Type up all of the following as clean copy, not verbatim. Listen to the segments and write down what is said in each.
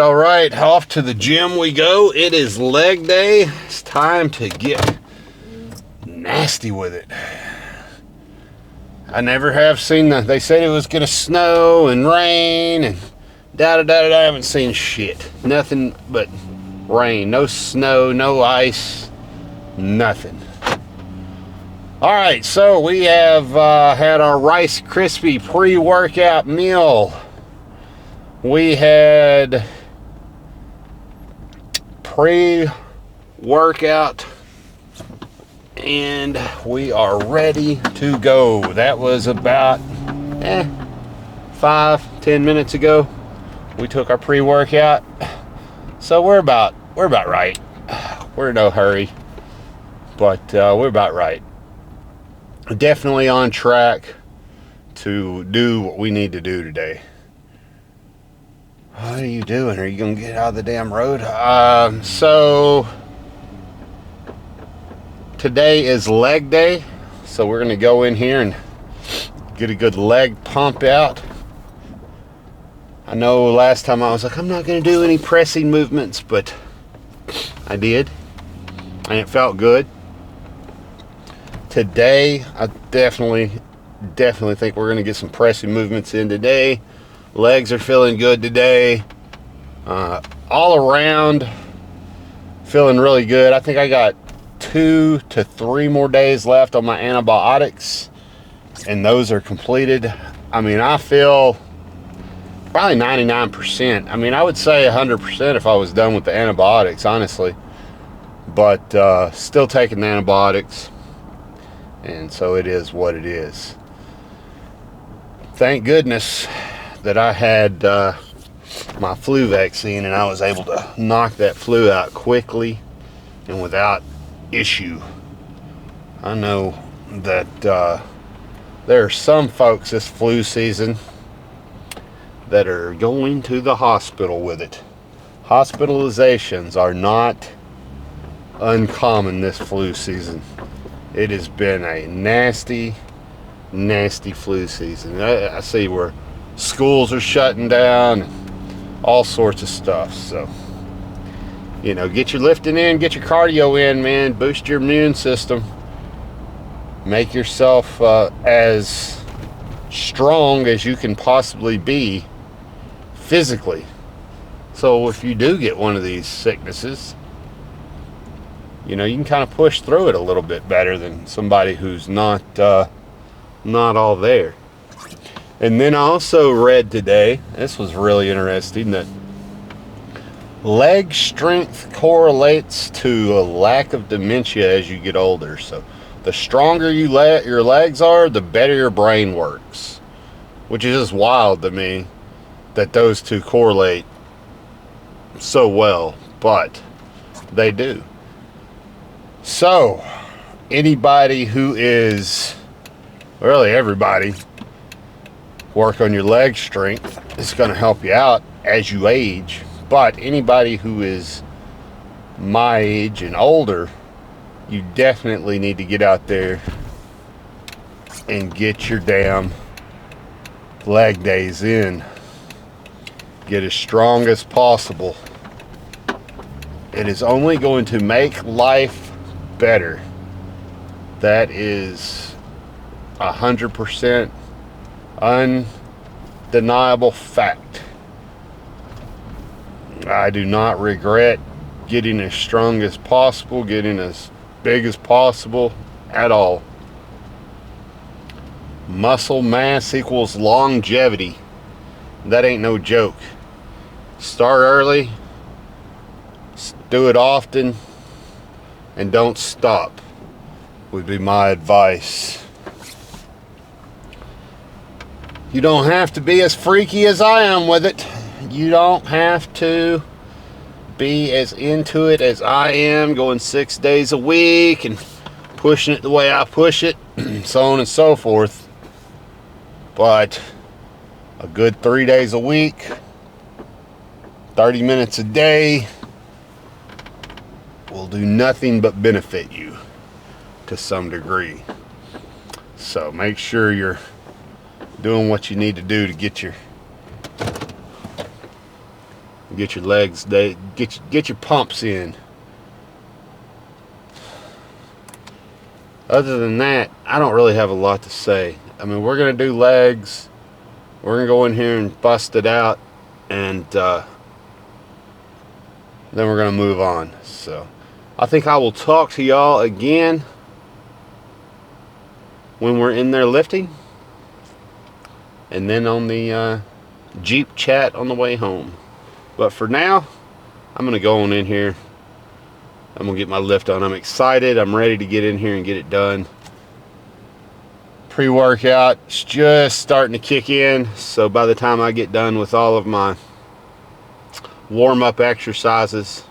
all right, off to the gym we go. It is leg day. It's time to get nasty with it. I never have seen they said it was gonna snow and rain and I haven't seen shit. Nothing but rain, no snow, no ice, nothing. All right, so we have had our Rice Krispie pre-workout meal. We had pre-workout and we are ready to go. That was about 5-10 minutes ago. We took our pre-workout, so we're about right. We're in no hurry, but we're about right. Definitely on track to do what we need to do today. What are you doing? Are you gonna get out of the damn road? So today is leg day, so we're gonna go in here and get a good leg pump out. I know last time I was like, I'm not gonna do any pressing movements, but I did, and it felt good. Today, I definitely think we're gonna get some pressing movements in today. Legs are feeling good today. All around, feeling really good. I think I got 2 to 3 more days left on my antibiotics, and those are completed. I mean, I feel probably 99%. I mean, I would say 100% if I was done with the antibiotics, honestly. But still taking the antibiotics, and so it is what it is. Thank goodness that I had my flu vaccine and I was able to knock that flu out quickly and without issue. I know that there are some folks this flu season that are going to the hospital with it. Hospitalizations are not uncommon this flu season. It has been a nasty flu season. I see where schools are shutting down, all sorts of stuff. So, you know, get your lifting in, get your cardio in, man. Boost your immune system. Make yourself as strong as you can possibly be physically. So if you do get one of these sicknesses, you know, you can kind of push through it a little bit better than somebody who's not all there. And then I also read today, this was really interesting, that leg strength correlates to a lack of dementia as you get older. So the stronger your legs are, the better your brain works, which is just wild to me that those two correlate so well, but they do. So anybody who is, really everybody, work on your leg strength. It's going to help you out as you age. But anybody who is my age and older, you definitely need to get out there and get your damn leg days in. Get as strong as possible. It is only going to make life better. That is 100% undeniable fact. I do not regret getting as strong as possible, getting as big as possible at all. Muscle mass equals longevity. That ain't no joke. Start early, do it often, and don't stop, would be my advice. You don't have to be as freaky as I am with it. You don't have to be as into it as I am, going 6 days a week and pushing it the way I push it, so on and so forth. But a good 3 days a week, 30 minutes a day, will do nothing but benefit you to some degree. So make sure you're doing what you need to do to get your Get your legs, get your pumps in. Other than that, I don't really have a lot to say. I mean, we're going to do legs. We're going to go in here and bust it out. And then we're going to move on. So I think I will talk to y'all again when we're in there lifting. And then on the Jeep chat on the way home. But for now, I'm going to go on in here. I'm going to get my lift on. I'm excited. I'm ready to get in here and get it done. Pre-workout's just starting to kick in. So by the time I get done with all of my warm-up exercises,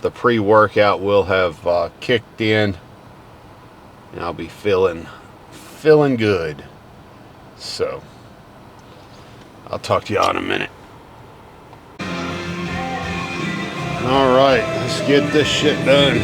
the pre-workout will have kicked in. And I'll be feeling good. So I'll talk to y'all in a minute. Alright, let's get this shit done.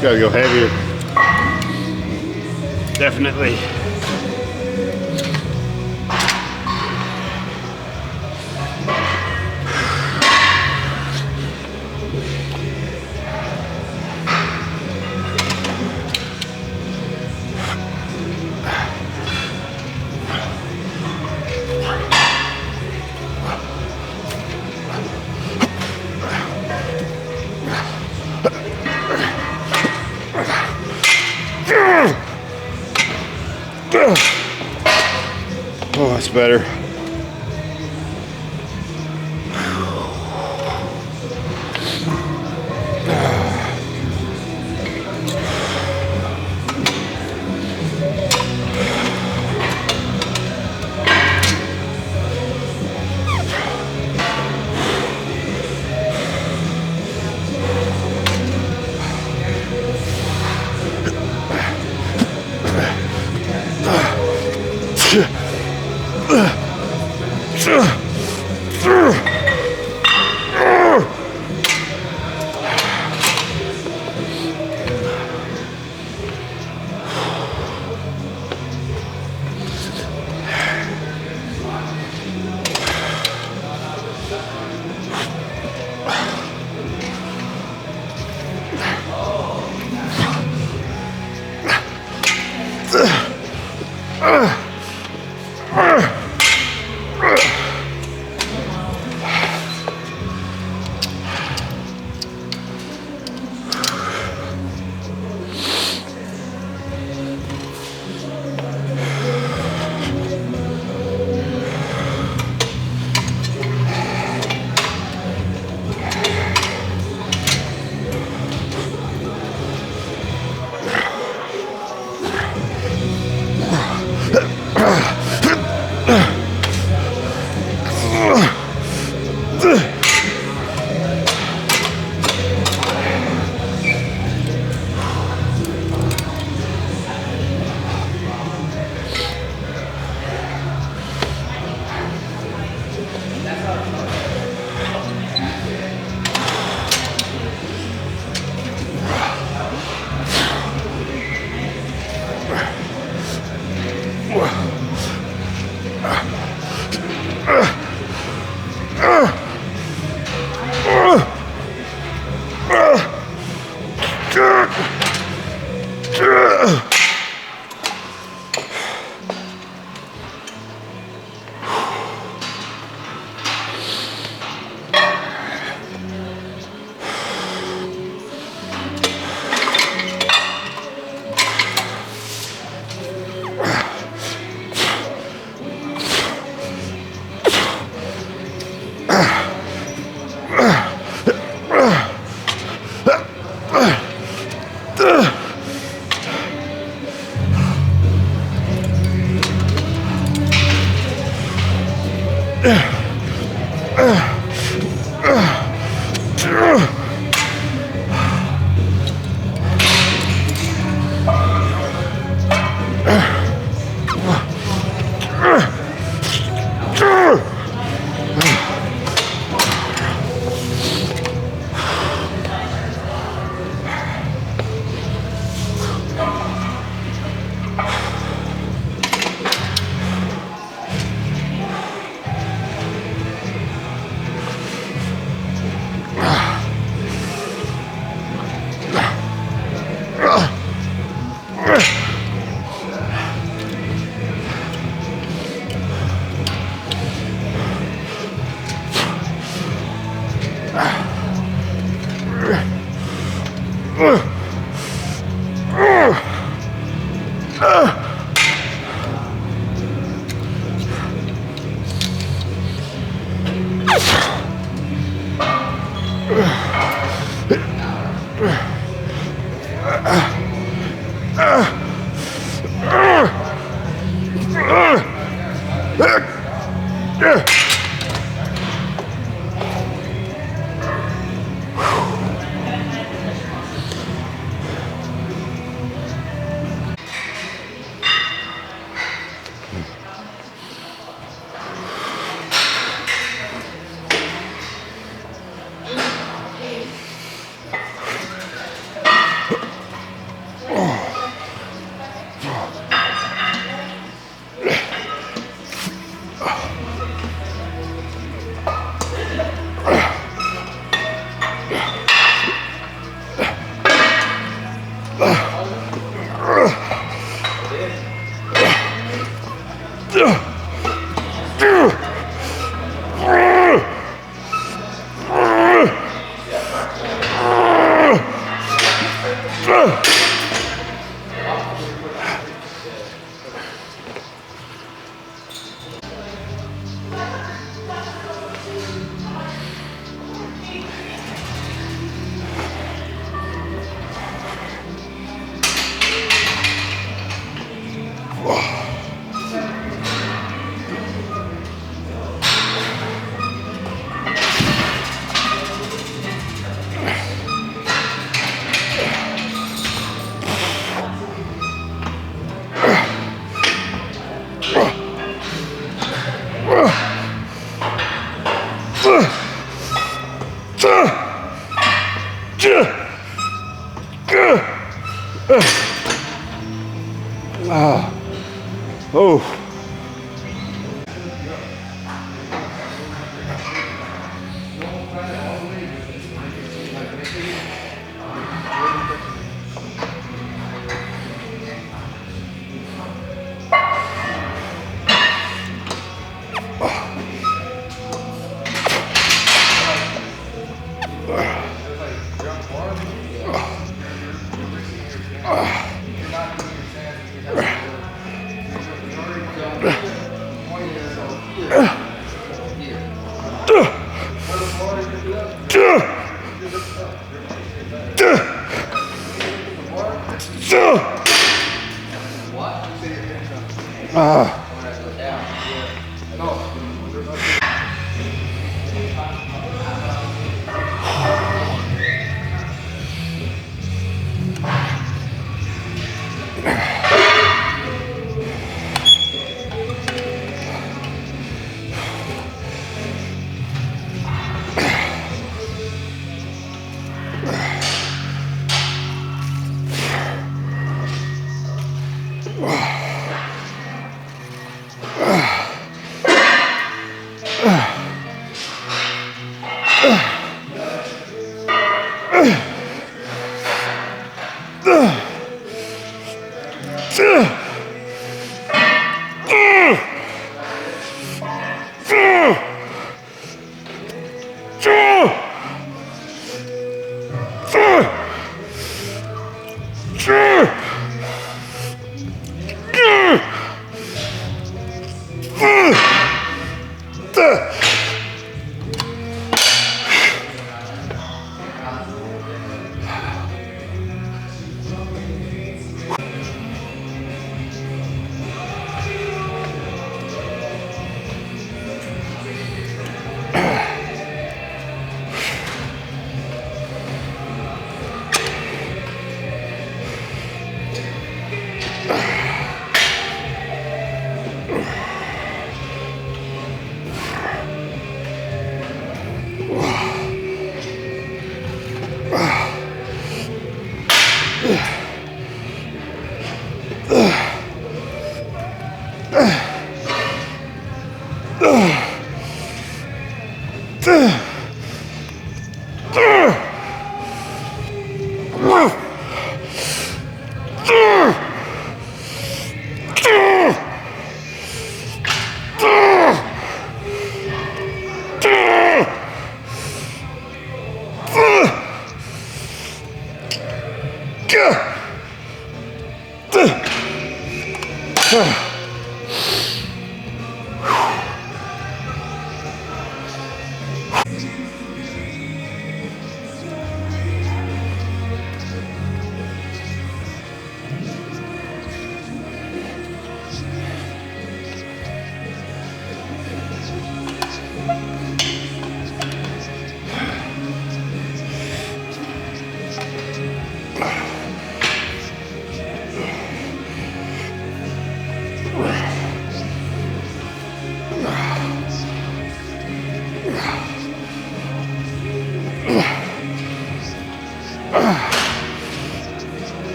Gotta go heavier. Definitely. Oh, that's better. Oh.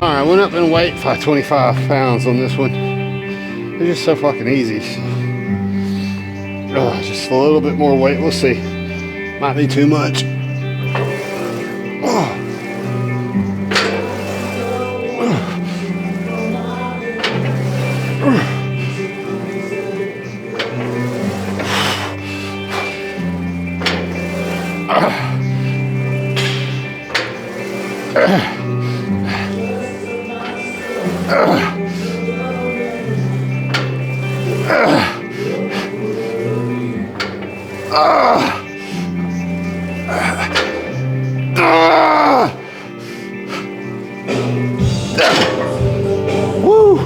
Alright, went up in weight by 25 pounds on this one. It's just so fucking easy. Oh, just a little bit more weight. We'll see. Might be too much. Oh. Woo!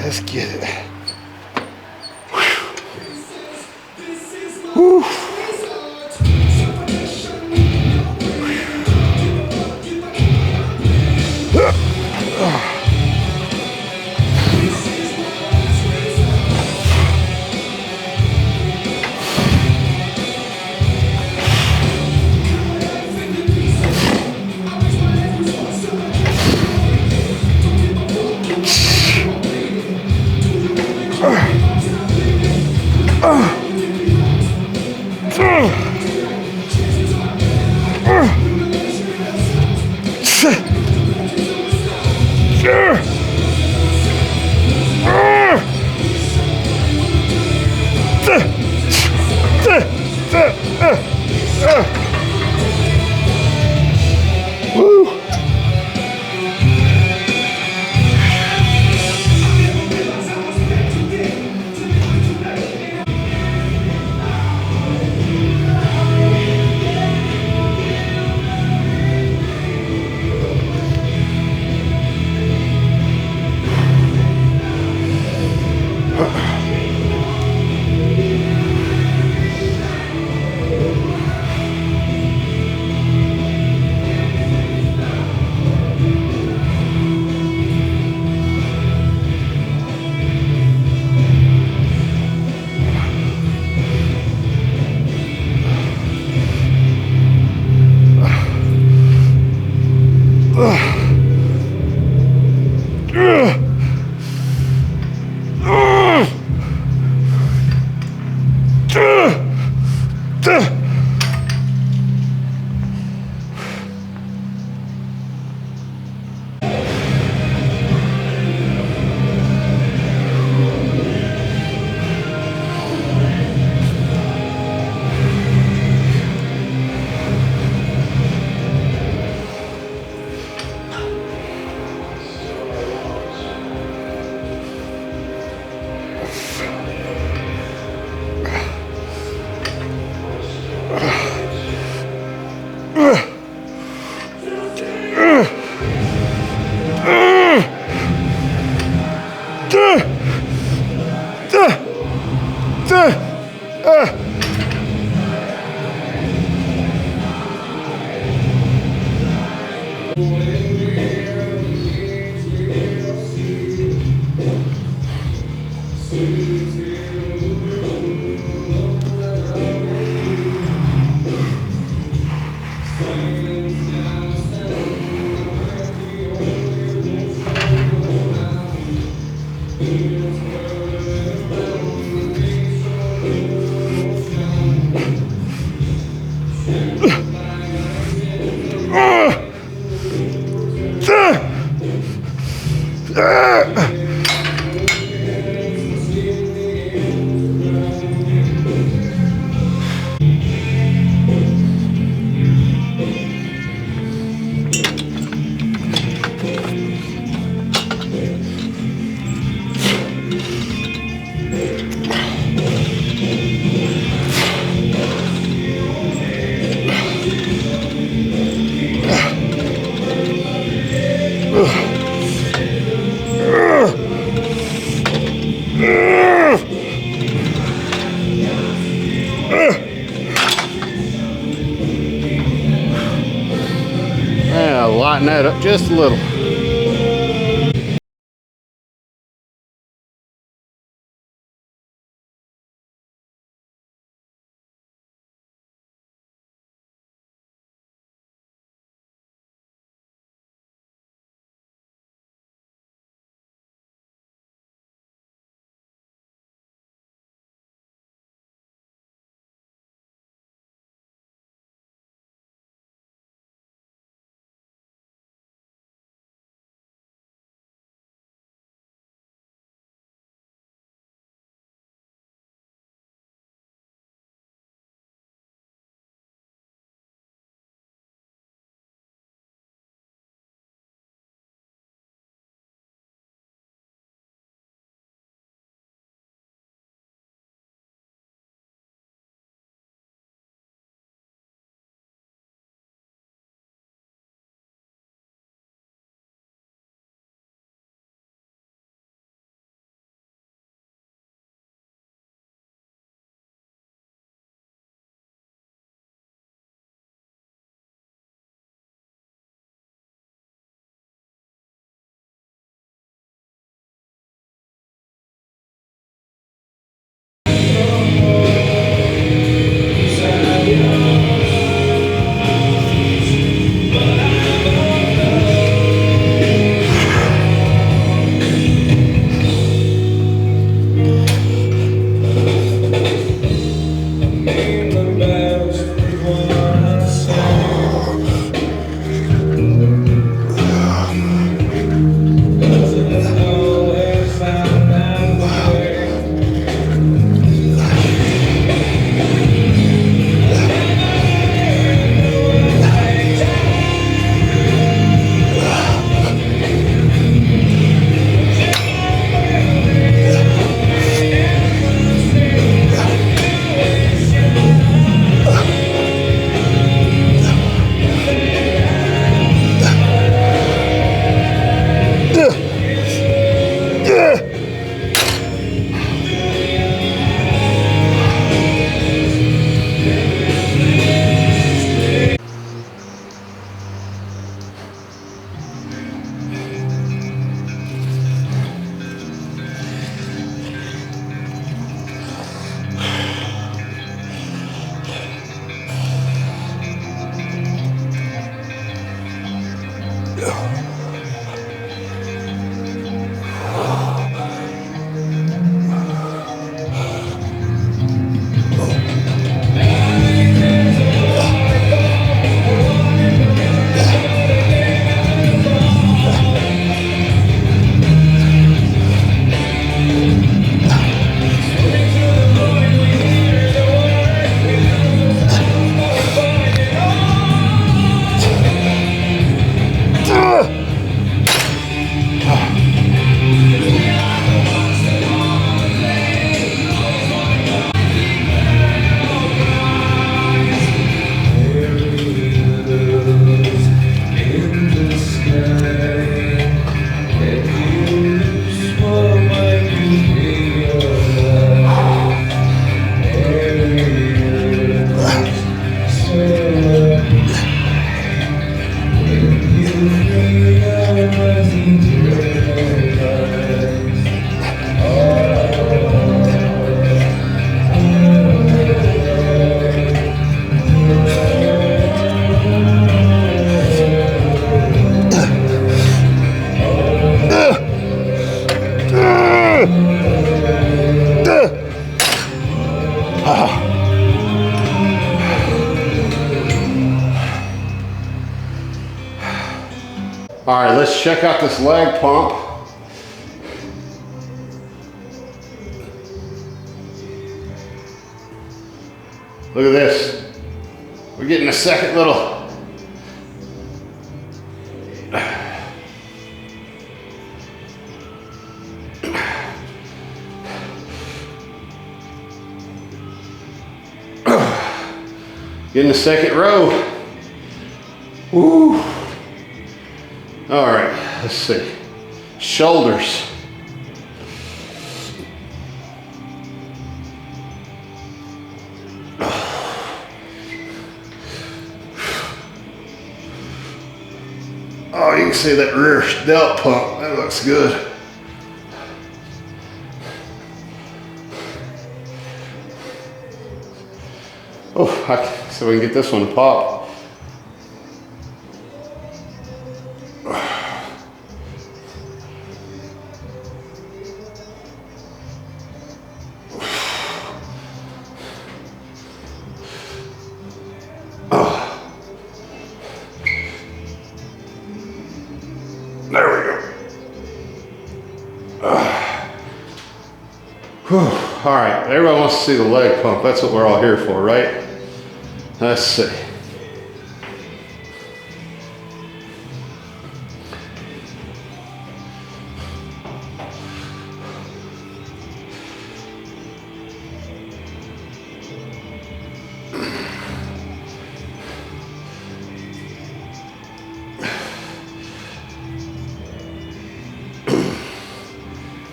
Let's get it. Whew. Yeah, lighten that up just a little. All right, let's check out this leg pump. Look at this. We're getting a second little getting the second row. Woo. All right, let's see. Shoulders. Oh, you can see that rear delt pump. That looks good. Oh, so we can get this one to pop. There we go. All right, everybody wants to see the leg pump. That's what we're all here for, right? Let's see.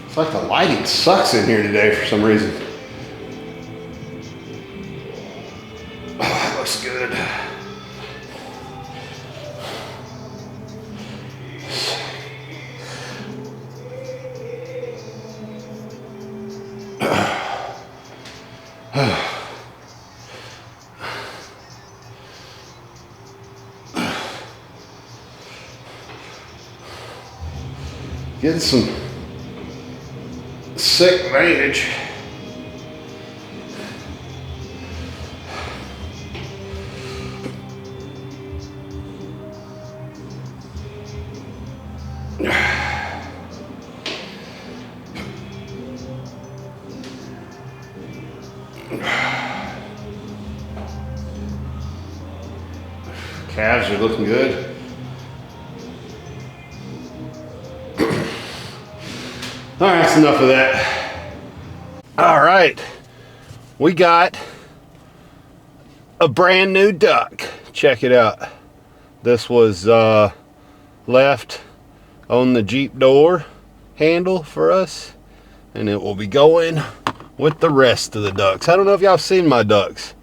It's like the lighting sucks in here today for some reason. Oh, that looks good. Getting some sick vantage. Calves are looking good. All right, that's enough of that. All right, we got a brand new duck. Check it out. This was left on the Jeep door handle for us, and it will be going with the rest of the ducks. I don't know if y'all seen my ducks.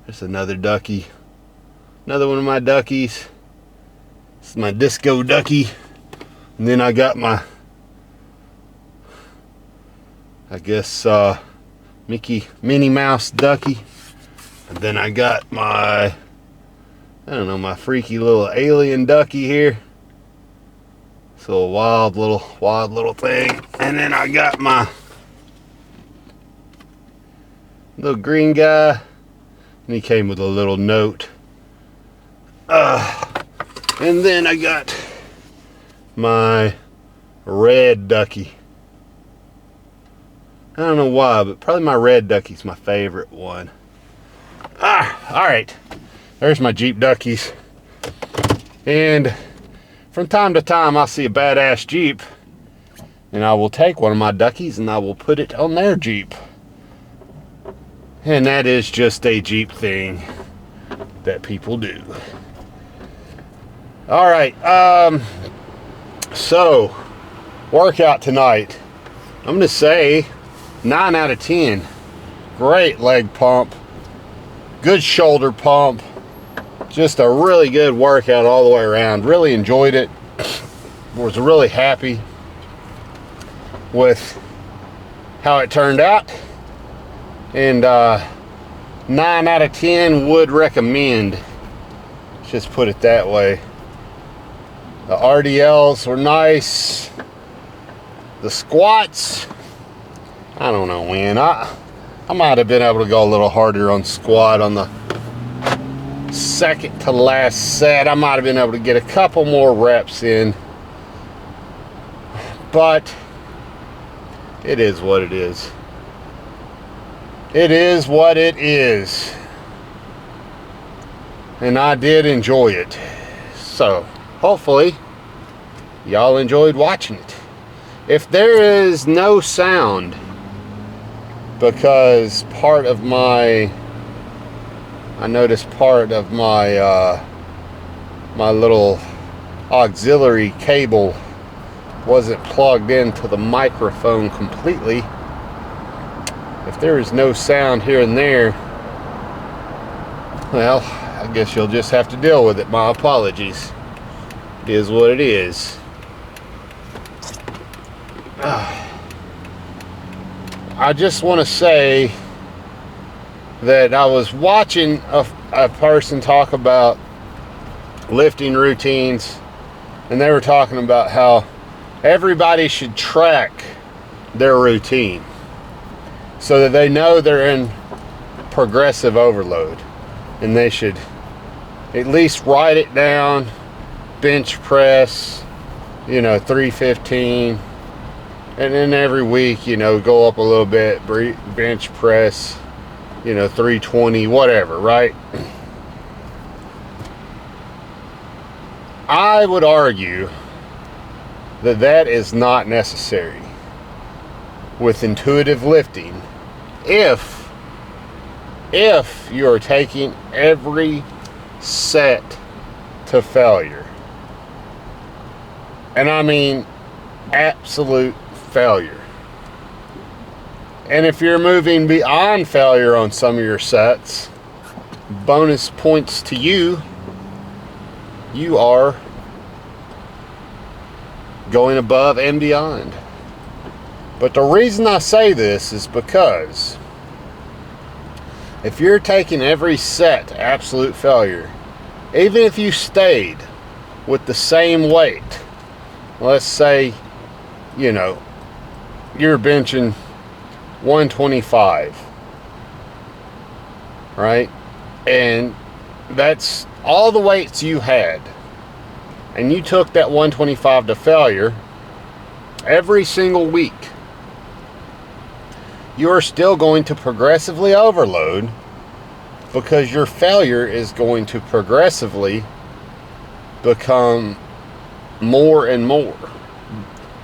There's another ducky. Another one of my duckies. This is my disco ducky. And then I got my, I guess, Minnie Mouse ducky. And then I got my, I don't know, my freaky little alien ducky here. So a wild little thing. And then I got my little green guy. And he came with a little note. And then I got my red ducky. I don't know why, but probably my red ducky's my favorite one. All right. There's my Jeep duckies. And from time to time, I'll see a badass Jeep, and I will take one of my duckies and I will put it on their Jeep. And that is just a Jeep thing that people do. All right, so workout tonight. I'm gonna say 9 out of 10. Great leg pump, good shoulder pump, just a really good workout all the way around. Really enjoyed it. Was really happy with how it turned out, and 9 out of 10 would recommend. Just put it that way. The RDLs were nice. The squats, I don't know when. I might have been able to go a little harder on squat on the second to last set. I might have been able to get a couple more reps in, but it is what it is. It is what it is. And I did enjoy it. So, hopefully, y'all enjoyed watching it. If there is no sound, because I noticed part of my my little auxiliary cable wasn't plugged into the microphone completely. If there is no sound here and there, well, I guess you'll just have to deal with it. My apologies. It is what it is. I just want to say that I was watching a person talk about lifting routines, and they were talking about how everybody should track their routine so that they know they're in progressive overload, and they should at least write it down. Bench press, 315, and then every week, go up a little bit, bench press, 320, whatever, right? I would argue that that is not necessary with intuitive lifting if you're taking every set to failure. And I mean absolute failure. And if you're moving beyond failure on some of your sets, bonus points to you. You are going above and beyond. But the reason I say this is because if you're taking every set to absolute failure, even if you stayed with the same weight, let's say, you're benching 125, right? And that's all the weights you had, and you took that 125 to failure every single week, you're still going to progressively overload, because your failure is going to progressively become more and more.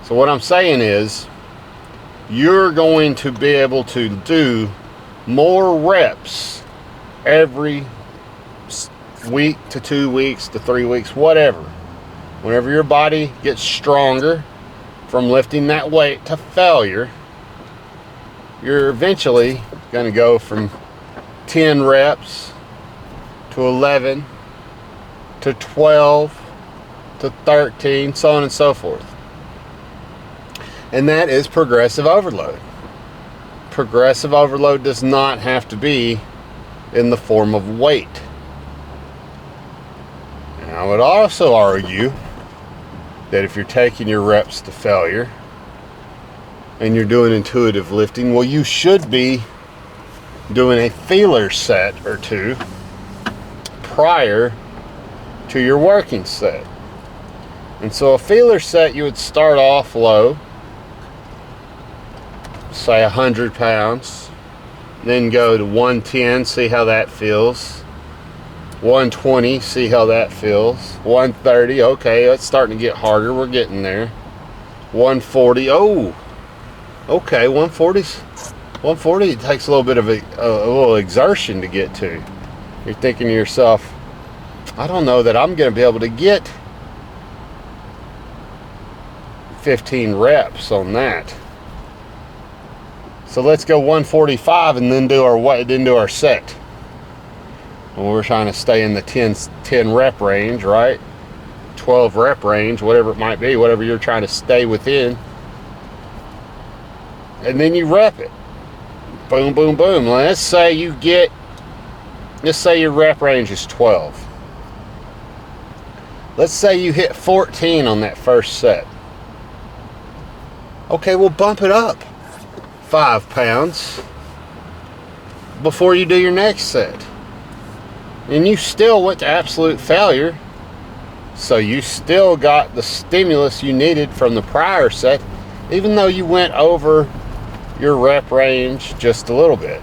So what I'm saying is, you're going to be able to do more reps every week to 2 weeks to 3 weeks, whatever. Whenever your body gets stronger from lifting that weight to failure, you're eventually going to go from 10 reps to 11 to 12 to 13, so on and so forth. And that is progressive overload. Progressive overload does not have to be in the form of weight. And I would also argue that if you're taking your reps to failure and you're doing intuitive lifting, well, you should be doing a feeler set or two prior to your working set. And so a feeler set, you would start off low, say 100 pounds, then go to 110, see how that feels. 120, see how that feels. 130, okay, it's starting to get harder, we're getting there. 140, oh, okay, 140, it takes a little bit of a little exertion to get to. You're thinking to yourself, I don't know that I'm going to be able to get 15 reps on that. So let's go 145 and then do our set. Well, we're trying to stay in the 10 rep range, right? 12 rep range, whatever it might be, whatever you're trying to stay within. And then you rep it. Boom, boom, boom. Let's say your rep range is 12. Let's say you hit 14 on that first set. Okay, we'll bump it up 5 pounds before you do your next set. and you still went to absolute failure. So you still got the stimulus you needed from the prior set, even though you went over your rep range just a little bit.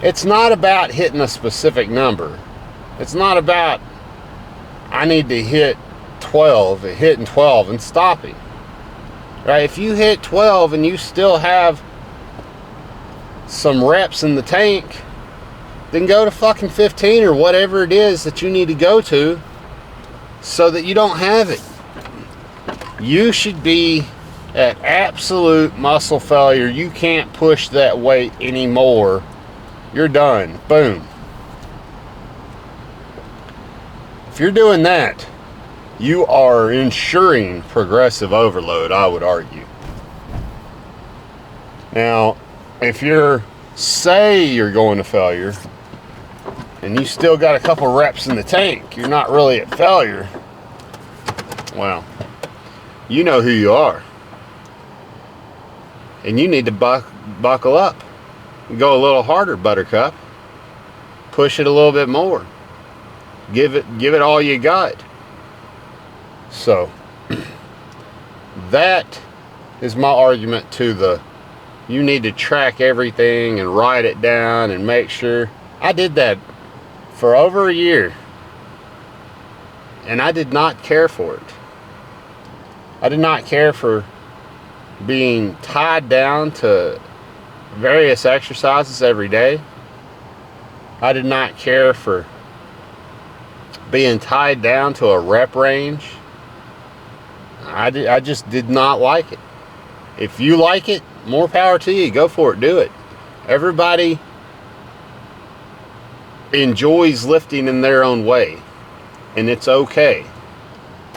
It's not about hitting a specific number. It's not about, I need to hit 12, hitting 12 and stopping. Right? If you hit 12 and you still have some reps in the tank, then go to fucking 15 or whatever it is that you need to go to so that you don't have it. You should be at absolute muscle failure. You can't push that weight anymore. You're done. Boom. If you're doing that, you are ensuring progressive overload, I would argue. Now, if say you're going to failure and you still got a couple reps in the tank, you're not really at failure. Well, you know who you are. And you need to buckle up. Go a little harder, Buttercup. Push it a little bit more. Give it all you got. So, that is my argument to you need to track everything and write it down and make sure. I did that for over a year, and I did not care for it. I did not care for being tied down to various exercises every day. I did not care for being tied down to a rep range. I just did not like it. If you like it, more power to you. Go for it. Do it. Everybody enjoys lifting in their own way, and it's okay.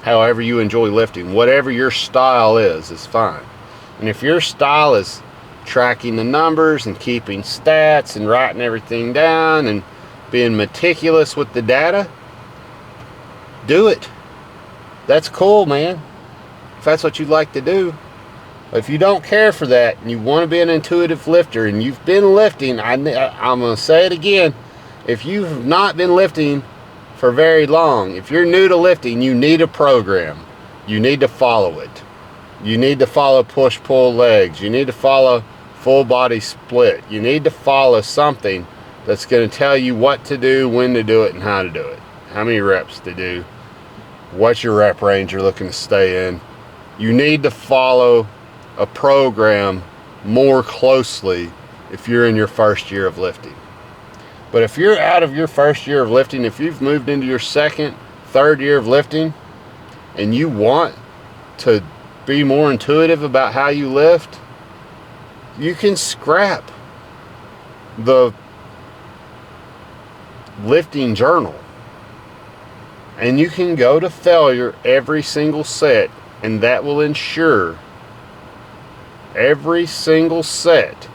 However you enjoy lifting, whatever your style is fine. And if your style is tracking the numbers and keeping stats and writing everything down and being meticulous with the data, do it. That's cool, man. If that's what you'd like to do. If you don't care for that and you want to be an intuitive lifter and you've been lifting, I'm going to say it again. If you've not been lifting for very long, if you're new to lifting, you need a program. You need to follow it. You need to follow push-pull legs. You need to follow full body split. You need to follow something that's going to tell you what to do, when to do it, and how to do it. How many reps to do. What's your rep range you're looking to stay in. You need to follow a program more closely if you're in your first year of lifting. But if you're out of your first year of lifting, if you've moved into your second, third year of lifting, and you want to be more intuitive about how you lift, you can scrap the lifting journal and you can go to failure every single set, and that will ensure every single set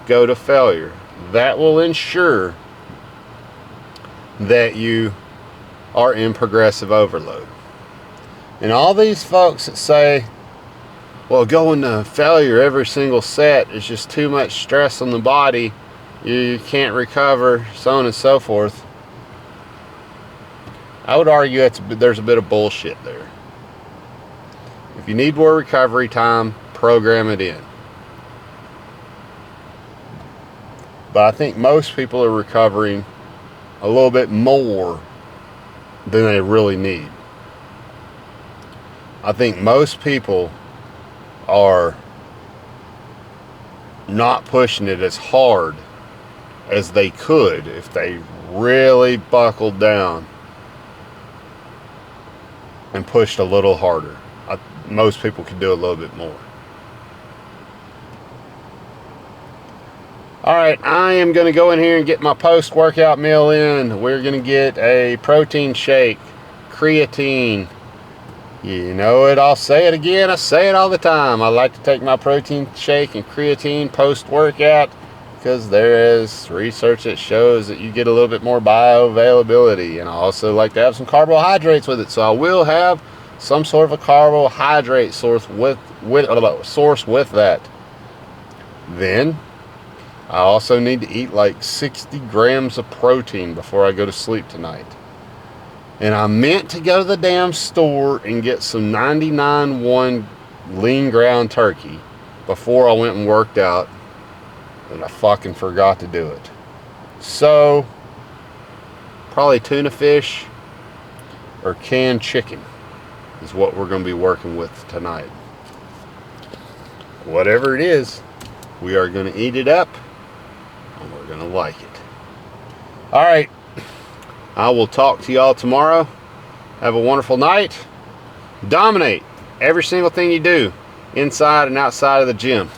go to failure. That will ensure that you are in progressive overload. And all these folks that say, well, going to failure every single set is just too much stress on the body, you can't recover, so on and so forth, I would argue there's a bit of bullshit there. If you need more recovery time, program it in. But I think most people are recovering a little bit more than they really need. I think most people are not pushing it as hard as they could if they really buckled down and pushed a little harder. Most people could do a little bit more. Alright, I am going to go in here and get my post-workout meal in. We're going to get a protein shake, creatine. You know it, I'll say it again, I say it all the time. I like to take my protein shake and creatine post-workout because there is research that shows that you get a little bit more bioavailability. And I also like to have some carbohydrates with it, so I will have some sort of a carbohydrate source with that. Then I also need to eat like 60 grams of protein before I go to sleep tonight. And I meant to go to the damn store and get some 99.1 lean ground turkey before I went and worked out, and I fucking forgot to do it. So, probably tuna fish or canned chicken is what we're going to be working with tonight. Whatever it is, we are going to eat it up, and we're going to like it. All right, I will talk to y'all tomorrow. Have a wonderful night. Dominate every single thing you do, inside and outside of the gym.